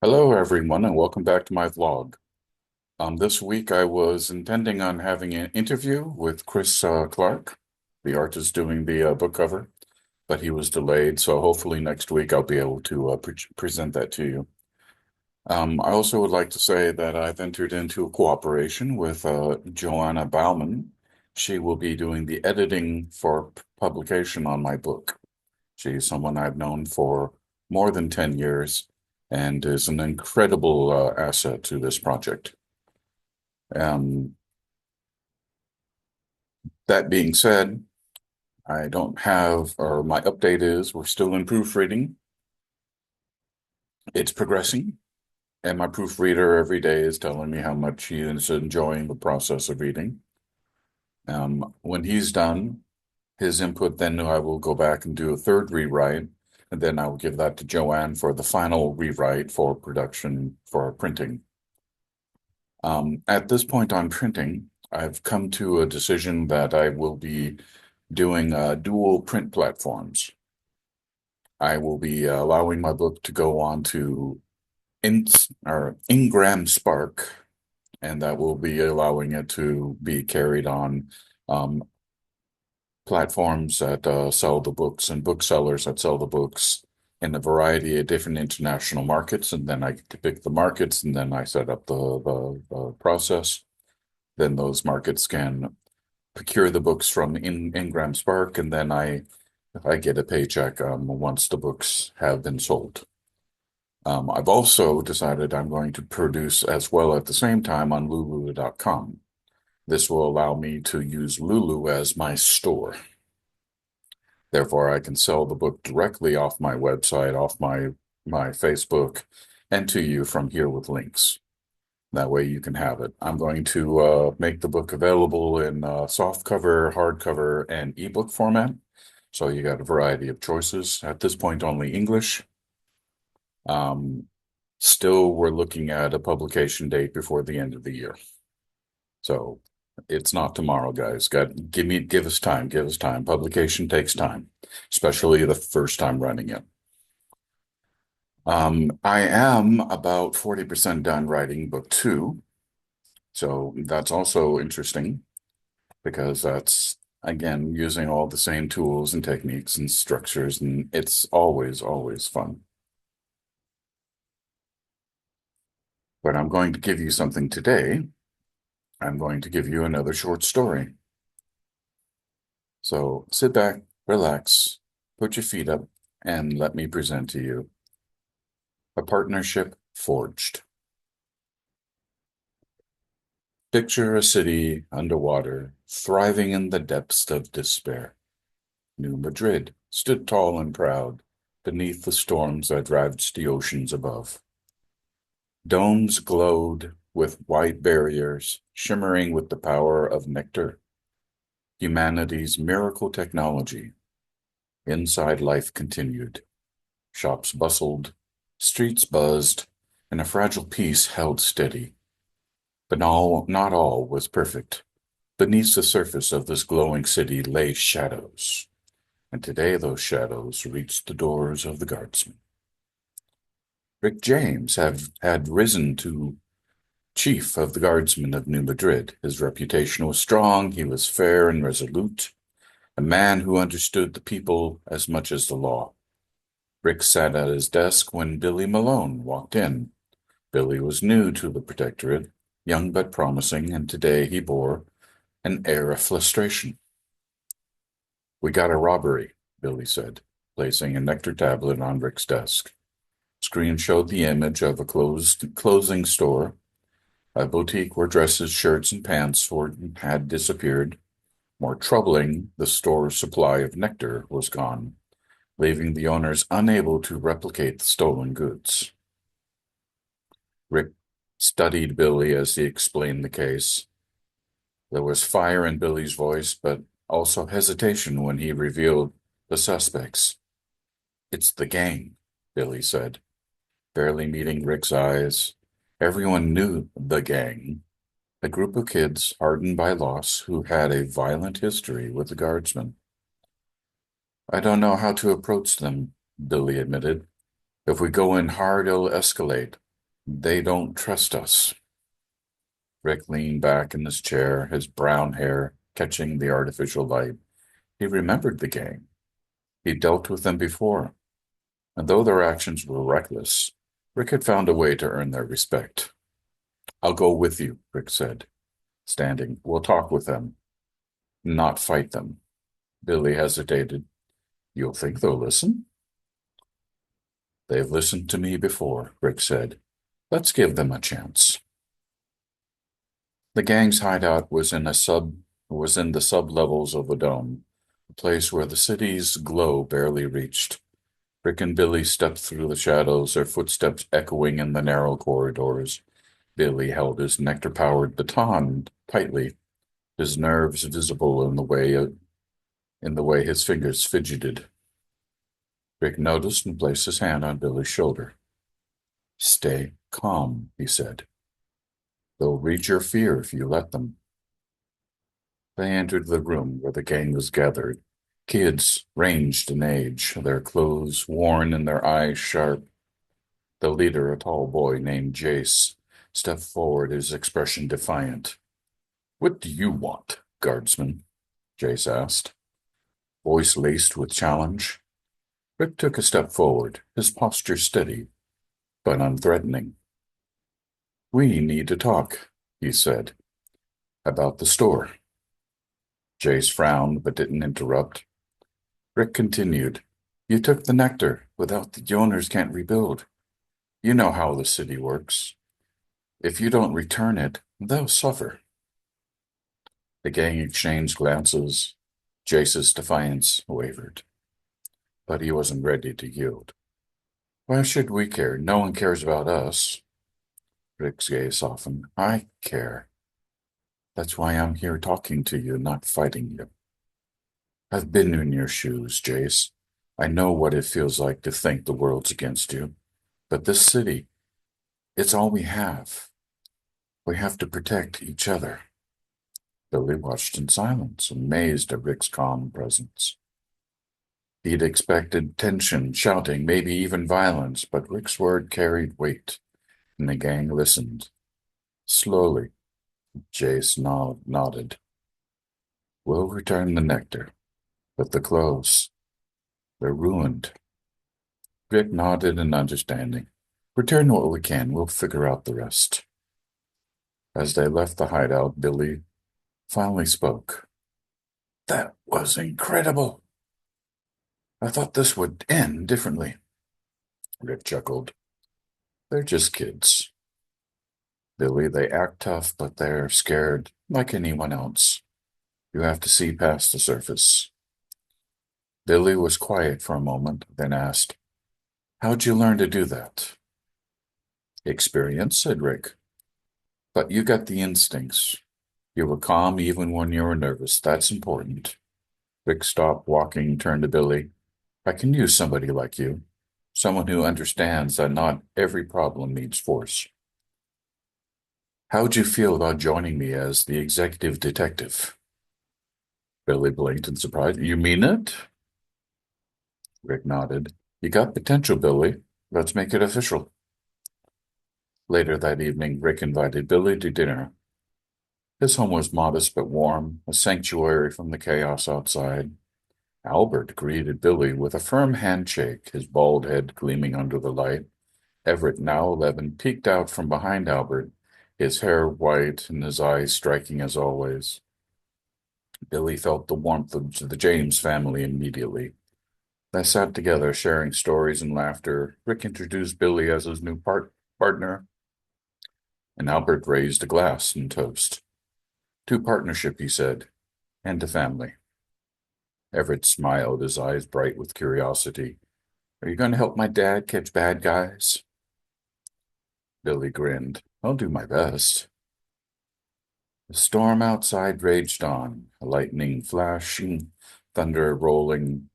Hello, everyone, and welcome back to my vlog. This week I was intending on having an interview with Chris Clarke, the artist doing the book cover, but he was delayed, so hopefully next week I'll be able to present that to you. I also would like to say that I've entered into a cooperation with Joanna Bouma. She will be doing the editing for publication on my book. She's someone I've known for more than 10 years and is an incredible asset to this project. Um, that being said, I don't have, or my update is we're still in proofreading. It's progressing, and my proofreader every day is telling me how much he is enjoying the process of reading. When he's done his input, then I will go back and do a third rewrite, and then I will give that to Joanne for the final rewrite for production for printing. At this point on printing, I've come to a decision that I will be doing dual print platforms. I will be allowing my book to go on to IngramSpark, and that will be allowing it to be carried on um, platforms that sell the books and booksellers that sell the books in a variety of different international markets. And then I get to pick the markets, and then I set up the process. Then those markets can procure the books from IngramSpark, and then I get a paycheck once the books have been sold. I've also decided I'm going to produce as well at the same time on Lulu.com. This will allow me to use Lulu as my store. Therefore, I can sell the book directly off my website, off my Facebook, and to you from here with links. That way you can have it. I'm going to make the book available in soft cover, hardcover, and ebook format. So you got a variety of choices. At this point, only English. Um, Still, we're looking at a publication date before the end of the year. So it's not tomorrow, guys. Give us time, give us time. Publication takes time, especially the first time running it. I am about 40% done writing book two. So that's also interesting because that's again using all the same tools and techniques and structures, and it's always fun. But I'm going to give you something today. I'm going to give you another short story. So sit back, relax, put your feet up, and let me present to you A Partnership Forged. Picture a city underwater, thriving in the depths of despair. New Madrid stood tall and proud beneath the storms that ravaged the oceans above. Domes glowed with white barriers, shimmering with the power of nectar, humanity's miracle technology. Inside life continued. Shops bustled, streets buzzed, and a fragile peace held steady. But not all was perfect. Beneath the surface of this glowing city lay shadows, and today those shadows reached the doors of the guardsmen. Rick James had risen to chief of the guardsmen of New Madrid. His reputation was strong, he was fair and resolute, a man who understood the people as much as the law. Rick sat at his desk when Billy Malone walked in. Billy was new to the protectorate, young but promising, and today he bore an air of frustration. "We got a robbery," Billy said, placing a nectar tablet on Rick's desk. Screen showed the image of a closing store, a boutique where dresses, shirts, and pants had disappeared. More troubling, the store's supply of nectar was gone, leaving the owners unable to replicate the stolen goods. Rick studied Billy as he explained the case. There was fire in Billy's voice, but also hesitation when he revealed the suspects. "It's the gang," Billy said, barely meeting Rick's eyes. Everyone knew the gang, a group of kids hardened by loss who had a violent history with the guardsmen. "I don't know how to approach them," Billy admitted. "If we go in hard, it'll escalate. They don't trust us. Rick leaned back in his chair, his brown hair catching the artificial light. He remembered the gang. He'd dealt with them before, and though their actions were reckless, Rick had found a way to earn their respect. I'll go with you, Rick said, standing. We'll talk with them, not fight them. Billy hesitated. You'll think they'll listen? They've listened to me before, Rick said. Let's give them a chance. The gang's hideout was in the sublevels of the dome, a place where the city's glow barely reached. Rick and Billy stepped through the shadows, their footsteps echoing in the narrow corridors. Billy held his nectar-powered baton tightly, his nerves visible in the way his fingers fidgeted. Rick noticed and placed his hand on Billy's shoulder. Stay calm, he said. They'll read your fear if you let them. They entered the room where the gang was gathered. Kids ranged in age, their clothes worn and their eyes sharp. The leader, a tall boy named Jace, stepped forward, his expression defiant. What do you want, guardsman? Jace asked, voice laced with challenge. Rick took a step forward, his posture steady, but unthreatening. We need to talk, he said, about the store. Jace frowned but didn't interrupt. Rick continued. You took the nectar. Without the owners can't rebuild. You know how the city works. If you don't return it, they'll suffer. The gang exchanged glances. Jace's defiance wavered. But he wasn't ready to yield. Why should we care? No one cares about us. Rick's gaze softened. I care. That's why I'm here talking to you, not fighting you. I've been in your shoes, Jace. I know what it feels like to think the world's against you. But this city, it's all we have. We have to protect each other. Billy watched in silence, amazed at Rick's calm presence. He'd expected tension, shouting, maybe even violence, but Rick's word carried weight, and the gang listened. Slowly, Jace nodded. We'll return the nectar, but the clothes, they're ruined. Rick nodded in understanding. Return what we can, we'll figure out the rest. As they left the hideout, Billy finally spoke. That was incredible. I thought this would end differently. Rick chuckled. They're just kids. Billy, they act tough, but they're scared like anyone else. You have to see past the surface. Billy was quiet for a moment, then asked, How'd you learn to do that? Experience, said Rick. But you got the instincts. You were calm even when you were nervous. That's important. Rick stopped walking, turned to Billy. I can use somebody like you. Someone who understands that not every problem needs force. How'd you feel about joining me as the executive detective? Billy blinked in surprise. You mean it? Rick nodded. You got potential, Billy. Let's make it official. Later that evening, Rick invited Billy to dinner. His home was modest but warm, a sanctuary from the chaos outside. Albert greeted Billy with a firm handshake, his bald head gleaming under the light. Everett, now 11, peeked out from behind Albert, his hair white and his eyes striking as always. Billy felt the warmth of the James family immediately. They sat together, sharing stories and laughter. Rick introduced Billy as his new partner, and Albert raised a glass in toast. To partnership, he said, and to family. Everett smiled, his eyes bright with curiosity. Are you going to help my dad catch bad guys? Billy grinned. I'll do my best. The storm outside raged on, lightning flashing, thunder rolling,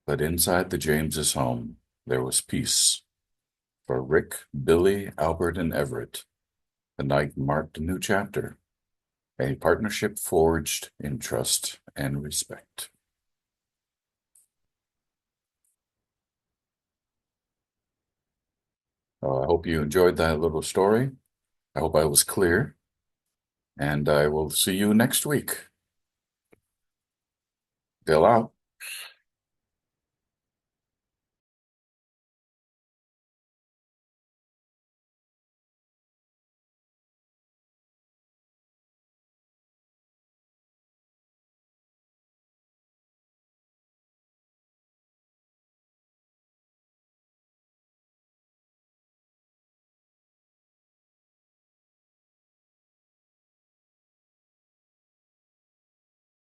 but inside the Jameses' home there was peace. For Rick, Billy, Albert, and Everett, the night marked a new chapter, a partnership forged in trust and respect. I hope you enjoyed that little story. I hope I was clear, and I will see you next week. Bill out.